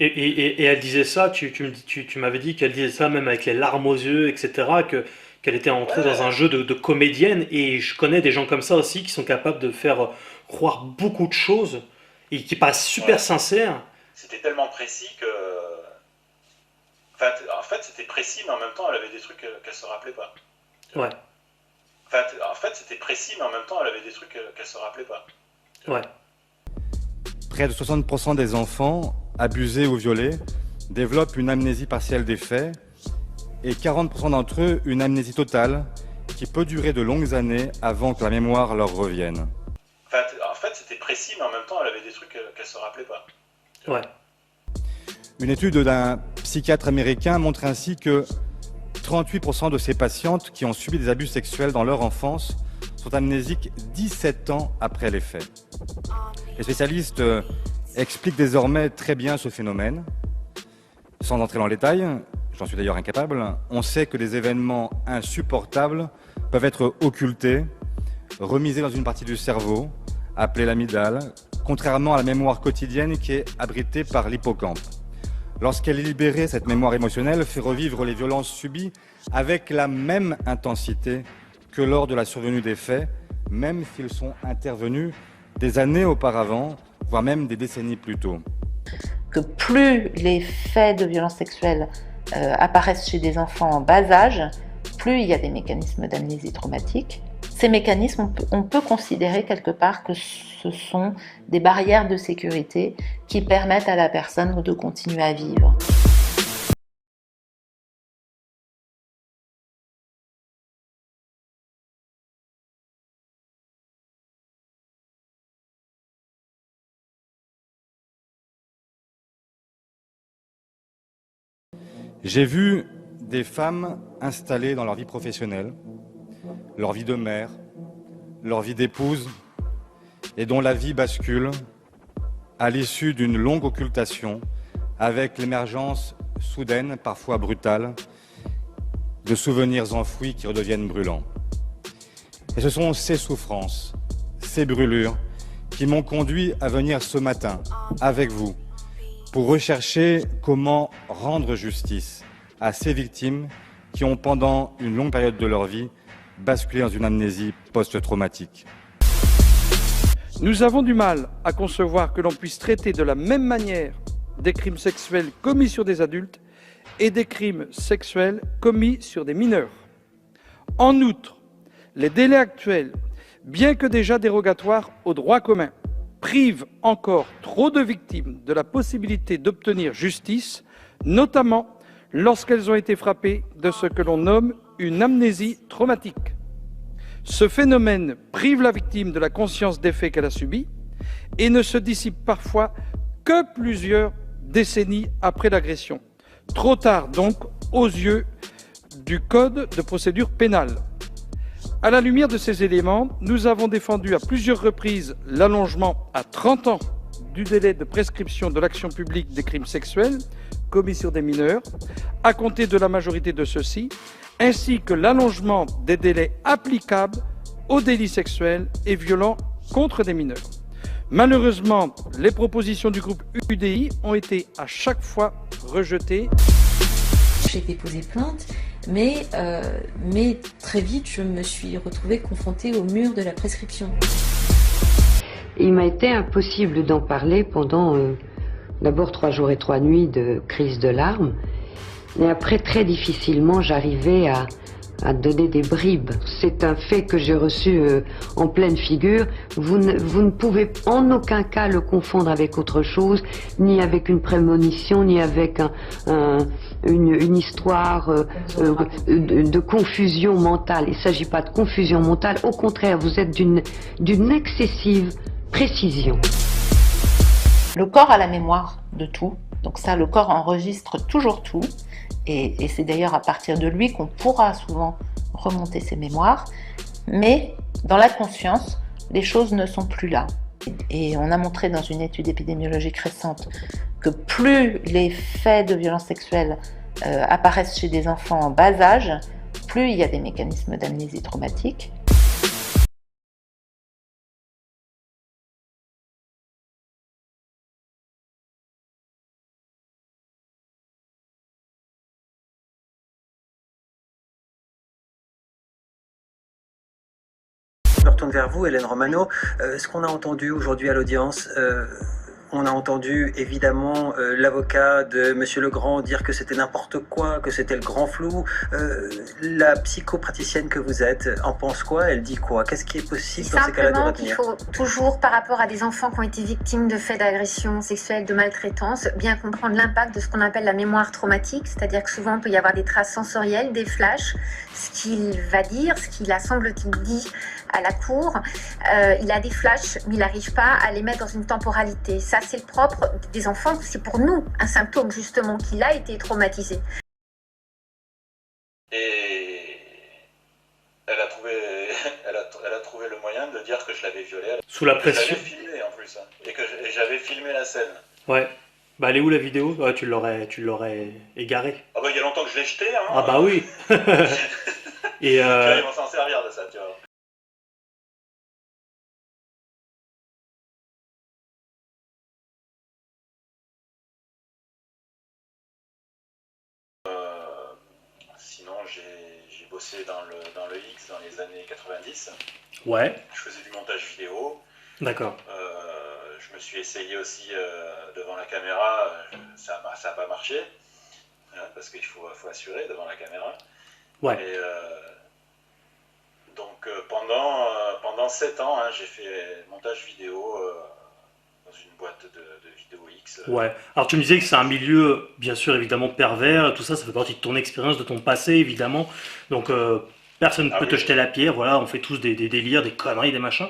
Et elle disait ça, tu m'avais dit qu'elle disait ça même avec les larmes aux yeux, etc., qu'elle était entrée dans un Ouais, jeu de comédienne, et je connais des gens comme ça aussi qui sont capables de faire croire beaucoup de choses, et qui paraissent super ouais. sincères. C'était tellement précis que. Enfin, en fait, c'était précis, mais en même temps, elle avait des trucs qu'elle se rappelait pas. Tu vois. Ouais, Enfin, en fait, c'était précis, mais en même temps, elle avait des trucs qu'elle se rappelait pas. Tu vois. ouais. Près de 60% des enfants abusés ou violés développent une amnésie partielle des faits et 40% d'entre eux une amnésie totale qui peut durer de longues années avant que la mémoire leur revienne. Enfin, en fait, c'était précis, mais en même temps, elle avait des trucs qu'elle se rappelait pas. Tu vois. Ouais. Une étude d'un psychiatre américain montre ainsi que 38% de ces patientes qui ont subi des abus sexuels dans leur enfance sont amnésiques 17 ans après les faits. Les spécialistes expliquent désormais très bien ce phénomène. Sans entrer dans le détail, j'en suis d'ailleurs incapable, on sait que des événements insupportables peuvent être occultés, remisés dans une partie du cerveau, appelée l'amygdale, contrairement à la mémoire quotidienne qui est abritée par l'hippocampe. Lorsqu'elle est libérée, cette mémoire émotionnelle fait revivre les violences subies avec la même intensité que lors de la survenue des faits, même s'ils sont intervenus des années auparavant, voire même des décennies plus tôt. Que plus les faits de violence sexuelle apparaissent chez des enfants en bas âge, plus il y a des mécanismes d'amnésie traumatique. Ces mécanismes, on peut considérer quelque part que ce sont des barrières de sécurité qui permettent à la personne de continuer à vivre. J'ai vu des femmes installées dans leur vie professionnelle, leur vie de mère, leur vie d'épouse, et dont la vie bascule à l'issue d'une longue occultation avec l'émergence soudaine, parfois brutale, de souvenirs enfouis qui redeviennent brûlants. Et ce sont ces souffrances, ces brûlures, qui m'ont conduit à venir ce matin, avec vous, pour rechercher comment rendre justice à ces victimes qui ont, pendant une longue période de leur vie, basculé dans une amnésie post-traumatique. Nous avons du mal à concevoir que l'on puisse traiter de la même manière des crimes sexuels commis sur des adultes et des crimes sexuels commis sur des mineurs. En outre, les délais actuels, bien que déjà dérogatoires au droit commun, privent encore trop de victimes de la possibilité d'obtenir justice, notamment lorsqu'elles ont été frappées de ce que l'on nomme une amnésie traumatique. Ce phénomène prive la victime de la conscience des faits qu'elle a subis et ne se dissipe parfois que plusieurs décennies après l'agression. Trop tard donc aux yeux du Code de procédure pénale. À la lumière de ces éléments, nous avons défendu à plusieurs reprises l'allongement à 30 ans du délai de prescription de l'action publique des crimes sexuels commis sur des mineurs, à compter de la majorité de ceux-ci, ainsi que l'allongement des délais applicables aux délits sexuels et violents contre des mineurs. Malheureusement, les propositions du groupe UDI ont été à chaque fois rejetées. J'ai déposé plainte, mais très vite, je me suis retrouvée confrontée au mur de la prescription. Il m'a été impossible d'en parler pendant d'abord 3 jours et 3 nuits de crise de larmes. Et après, très difficilement, j'arrivais à donner des bribes. C'est un fait que j'ai reçu en pleine figure. Vous ne pouvez en aucun cas le confondre avec autre chose, ni avec une prémonition, ni avec une histoire de confusion mentale. Il ne s'agit pas de confusion mentale. Au contraire, vous êtes d'une excessive précision. Le corps a la mémoire de tout, donc ça, le corps enregistre toujours tout, et c'est d'ailleurs à partir de lui qu'on pourra souvent remonter ses mémoires, mais dans la conscience, les choses ne sont plus là. Et on a montré dans une étude épidémiologique récente que plus les faits de violence sexuelle apparaissent chez des enfants en bas âge, plus il y a des mécanismes d'amnésie traumatique. retourne vers vous, Hélène Romano. Ce qu'on a entendu aujourd'hui à l'audience, on a entendu évidemment l'avocat de Monsieur Legrand dire que c'était n'importe quoi, que c'était le grand flou. La psychopraticienne que vous êtes en pense quoi? Elle dit quoi? Qu'est-ce qui est possible dans ces cas-là de Simplement qu'il retenir? faut toujours, par rapport à des enfants qui ont été victimes de faits d'agression sexuelle, de maltraitance, bien comprendre l'impact de ce qu'on appelle la mémoire traumatique, c'est-à-dire que souvent il peut y avoir des traces sensorielles, des flashs, ce qu'il va dire, ce qu'il a semble-t-il dit à la cour. Il a des flashs, mais il n'arrive pas à les mettre dans une temporalité. Ça, c'est le propre des enfants, c'est pour nous un symptôme justement qu'il a été traumatisé. Et elle a trouvé, elle a trouvé le moyen de dire que je l'avais violée. Sous la Que pression. j'avais filmé en plus, hein, et que j'avais filmé la scène. Ouais. Bah, elle est où la vidéo? Ouais, tu l'aurais égarée. Ah bah il y a longtemps que je l'ai jeté, hein. Ah bah oui. Et Tu vois, ils vont s'en servir de ça, tu vois. Sinon, j'ai bossé dans le X dans les années 90. ouais, Je faisais du montage vidéo. d'accord. Je me suis essayé aussi devant la caméra. Ça a pas marché, hein, parce qu'il faut assurer devant la caméra. Ouais. Et donc pendant 7 ans, hein, j'ai fait montage vidéo dans une boîte de vidéo X. Ouais. Alors tu me disais que c'est un milieu, bien sûr, évidemment pervers, tout ça, ça fait partie de ton expérience, de ton passé, évidemment. Donc personne ne Ah peut oui. te jeter la pierre, voilà, on fait tous des délires, des conneries, des machins.